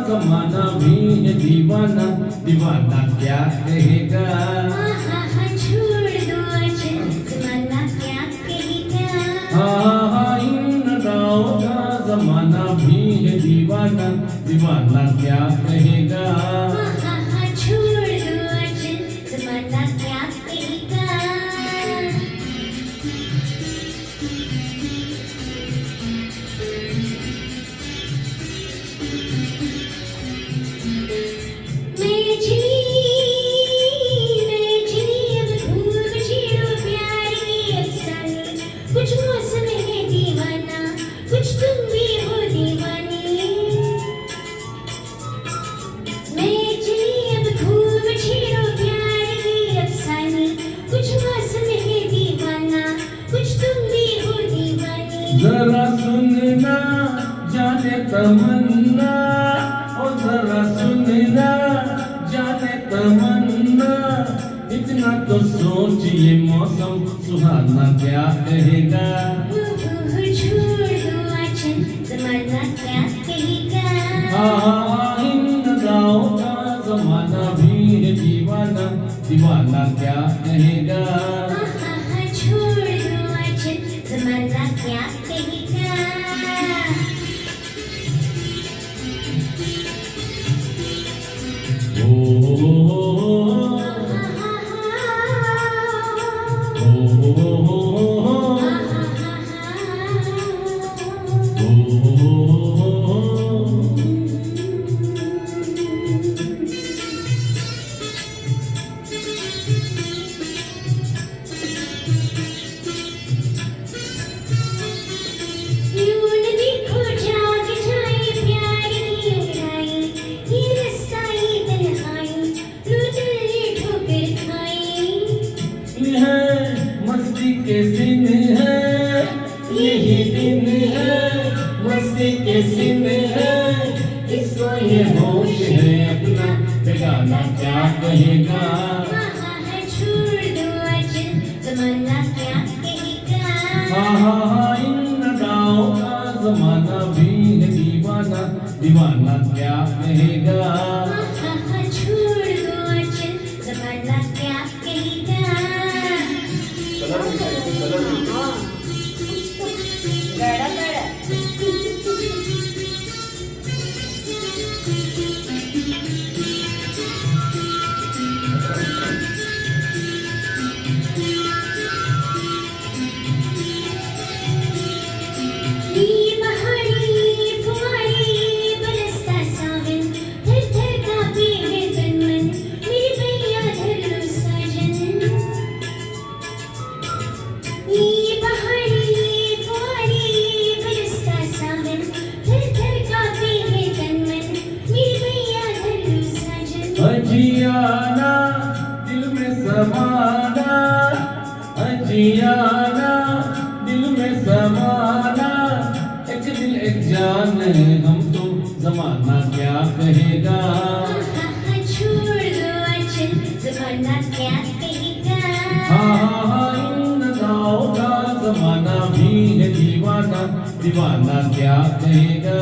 जमाना भी है दीवाना, दीवाना क्या कहेगा। छोड़ दो अचल जमाना क्या कहेगा। हाँ इन गाँव का जमाना भी है दीवाना, दीवाना क्या कहेगा। छोड़ दो अचल जमाना क्या कहेगा। कुछ मौसम है दीवाना, कुछ तुम भी हो दीवानी। मैं चली अब खूब छेड़ो प्यार की अफसानी। कुछ मौसम है दीवाना, कुछ तुम भी हो दीवानी। जरा सुनना जाने तमन्ना, और जरा सुनना जाने तमन्ना। इतना तो सोचिए मौसम सुहाना क्या कहेगा। छोड़ दो अचल जमाना क्या कहेगा। इन गाँव का जमाना भी है दीवाना, दीवाना क्या कहेगा। छोड़ दो अचल जमाना क्या कहेगा। मस्ती के दिन है, यही दिन है, मस्ती के दिन है। इसको ये होश है अपना, बेगाना क्या कहेगा। छोड़ दो अचल जमाना क्या कहेगा। इन गाँव का जमाना भी है दीवाना, दीवाना क्या कहेगा। छोड़ दो अचल जमाना क्या कहेगा। अजियाना दिल में समाना, अजियाना दिल में समाना। एक दिल एक जान है हम तो, जमाना क्या कहेगा। छोड़ दो अचल जमाना क्या कहेगा। इन गाँव का जमाना भी है दीवाना, दीवाना क्या कहेगा।